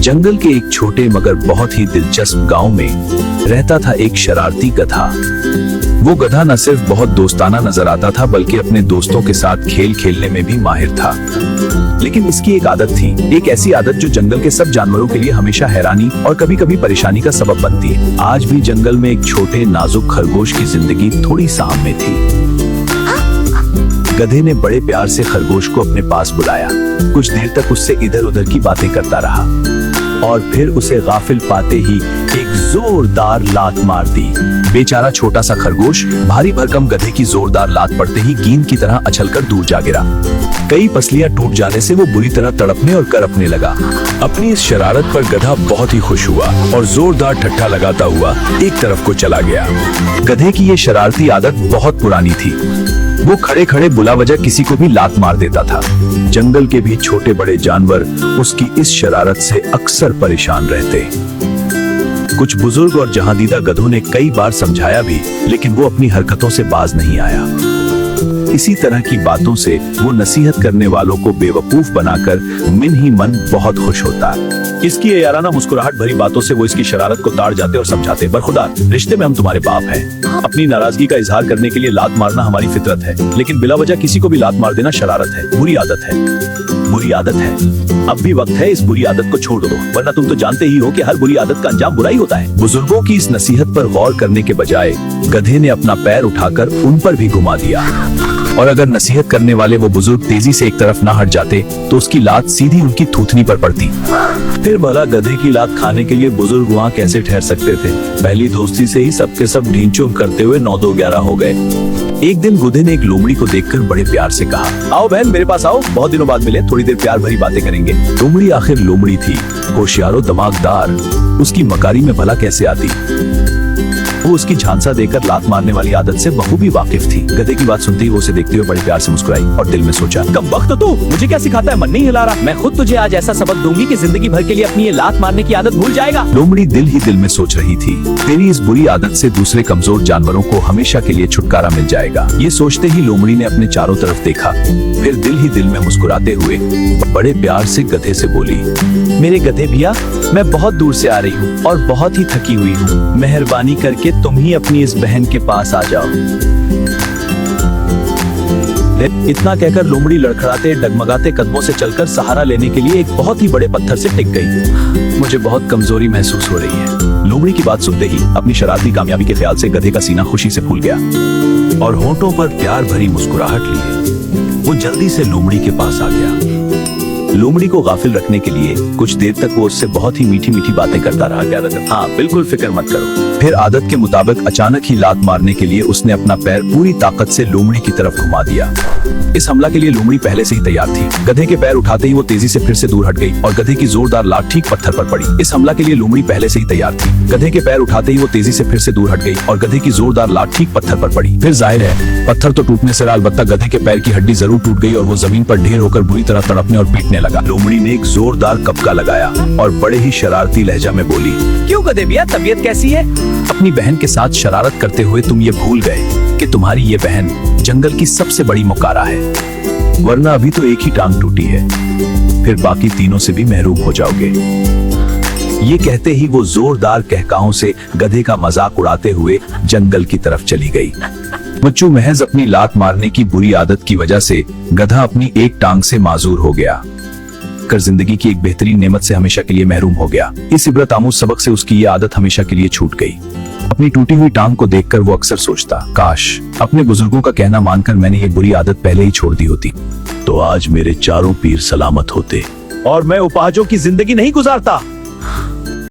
जंगल के एक छोटे मगर बहुत ही दिलचस्प गांव में रहता था एक शरारती गधा। वो गधा न सिर्फ बहुत दोस्ताना नजर आता था बल्कि अपने दोस्तों के साथ खेल खेलने में भी माहिर था। लेकिन इसकी एक आदत थी, एक ऐसी आदत जो जंगल के सब जानवरों के लिए हमेशा हैरानी और कभी कभी परेशानी का सबब बनती है। आज भी जंगल में एक छोटे नाजुक खरगोश की जिंदगी थोड़ी साम में थी। गधे ने बड़े प्यार से खरगोश को अपने पास बुलाया। कुछ देर तक उससे इधर उधर की बातें करता रहा और फिर उसे गाफिल पाते ही एक जोरदार लात मार दी। बेचारा छोटा सा खरगोश भारी भरकम गधे की जोरदार लात पड़ते ही गेंद की तरह उछलकर दूर जा गिरा। कई पसलियां टूट जाने से वो बुरी तरह तड़पने और करपने लगा। अपनी इस शरारत पर गधा बहुत ही खुश हुआ और जोरदार ठट्ठा लगाता हुआ एक तरफ को चला गया। गधे की ये शरारती आदत बहुत पुरानी थी। वो खड़े खड़े बुला वजह किसी को भी लात मार देता था। जंगल के भी छोटे बड़े जानवर उसकी इस शरारत से अक्सर परेशान रहते। कुछ बुजुर्ग और जहांदीदा गधों ने कई बार समझाया भी, लेकिन वो अपनी हरकतों से बाज नहीं आया। इसी तरह की बातों से वो नसीहत करने वालों को बेवकूफ बनाकर मन ही मन बहुत खुश होता है। इसकी ये याराना मुस्कुराहट भरी बातों से वो इसकी शरारत को ताड़ जाते और समझाते, बरखुदार, रिश्ते में हम तुम्हारे बाप हैं। अपनी नाराजगी का इजहार करने के लिए लात मारना हमारी फितरत है, लेकिन बिला वजह किसी को भी लात मार देना शरारत है, बुरी आदत है, बुरी आदत है। अब भी वक्त है इस बुरी आदत को छोड़ दो, वरना तुम तो जानते ही हो कि हर बुरी आदत का अंजाम बुराई होता है। बुजुर्गों की इस नसीहत पर गौर करने के बजाय गधे ने अपना पैर उठाकर उन पर भी घुमा दिया। और अगर नसीहत करने वाले वो बुजुर्ग तेजी से एक तरफ न हट जाते तो उसकी लात सीधी उनकी थूथनी पर पड़ती। फिर भला गधे की लात खाने के लिए बुजुर्ग वहाँ कैसे ठहर सकते थे। पहली दोस्ती से ही सबके सब ढींचों करते हुए 9-2-11 हो गए। एक दिन गधे ने एक लोमड़ी को देखकर बड़े प्यार से कहा, आओ बहन मेरे पास आओ, बहुत दिनों बाद मिले, थोड़ी देर प्यार भरी बातें करेंगे। लोमड़ी आखिर लोमड़ी थी, होशियारो दिमागदार, उसकी मकारी में भला कैसे आती। वो उसकी झांसा देकर लात मारने वाली आदत से बखूबी वाकिफ थी। गधे की बात सुनते ही वो उसे देखते हुए बड़े प्यार से मुस्कुराई और दिल में सोचा, कब वक्त तू मुझे क्या सिखाता है, मन नहीं हिला रहा। मैं खुद तुझे आज ऐसा सबक दूंगी कि जिंदगी भर के लिए अपनी ये लात मारने की आदत भूल जाएगा। लोमड़ी दिल ही दिल में सोच रही थी, तेरी इस बुरी आदत से दूसरे कमजोर जानवरों को हमेशा के लिए छुटकारा मिल जाएगा। ये सोचते ही लोमड़ी ने अपने चारों तरफ देखा, फिर दिल ही दिल में मुस्कुराते हुए बड़े प्यार से गधे से बोली, मेरे गधे भैया, मैं बहुत दूर से आ रही हूँ और बहुत ही थकी हुई हूँ। मेहरबानी करके तुम ही अपनी इस बहन के पास आ जाओ। इतना कहकर लोमड़ी लड़खड़ाते डगमगाते कदमों से चलकर सहारा लेने के लिए एक बहुत ही बड़े पत्थर से टिक गई। मुझे बहुत कमजोरी महसूस हो रही है। लोमड़ी की बात सुनते ही अपनी शरारती कामयाबी के ख्याल से गधे का सीना खुशी से फूल गया और होंठों पर प्यार भरी मुस्कुराहट लिए वो जल्दी से लोमड़ी के पास आ गया। लोमड़ी को गाफिल रखने के लिए कुछ देर तक वो उससे बहुत ही मीठी मीठी बातें करता रहा। हाँ बिल्कुल फिक्र मत करो। फिर आदत के मुताबिक अचानक ही लात मारने के लिए उसने अपना पैर पूरी ताकत से लोमड़ी की तरफ घुमा दिया। इस हमला के लिए लोमड़ी पहले से ही तैयार थी। गधे के पैर उठाते ही वो तेजी से फिर से दूर हट गई और गधे की जोरदार लात ठीक पत्थर पर पड़ी। इस हमला के लिए लोमड़ी पहले से ही तैयार थी। गधे के पैर उठाते ही वो तेजी से फिर से दूर हट गई और गधे की जोरदार लात ठीक पत्थर पर पड़ी। फिर जाहिर है पत्थर तो टूटने से अलबत्ता गधे के पैर की हड्डी जरूर टूट गई और वो जमीन पर ढेर होकर बुरी तरह तड़पने और पीटने लगा। लोमड़ी ने एक जोरदार कपका लगाया और बड़े ही शरारती लहजा में बोली, क्यों गधे भैया, तबीयत कैसी है? अपनी बहन के साथ शरारत करते हुए तुम ये भूल गए कि तुम्हारी ये बहन जंगल की सबसे बड़ी मुकारा है, वरना अभी तो एक ही टांग टूटी है, फिर बाकी तीनों से भी महरूम हो जाओगे। ये कहते ही वो जोरदार कहकाहों से गधे का मजाक उड़ाते हुए जंगल की तरफ चली गई। बच्चों, महज अपनी लात मारने की बुरी आदत की वजह से गधा अपनी एक टांग से माजूर हो गया कर जिंदगी की एक बेहतरीन नेमत से हमेशा के लिए महरूम हो गया। इस इबरत आमूज सबक से उसकी ये आदत हमेशा के लिए छूट गई। अपनी टूटी हुई टांग को देखकर वो अक्सर सोचता, काश अपने बुजुर्गों का कहना मानकर मैंने ये बुरी आदत पहले ही छोड़ दी होती, तो आज मेरे चारों पीर सलामत होते और मैं उपाजों की जिंदगी नहीं गुजारता।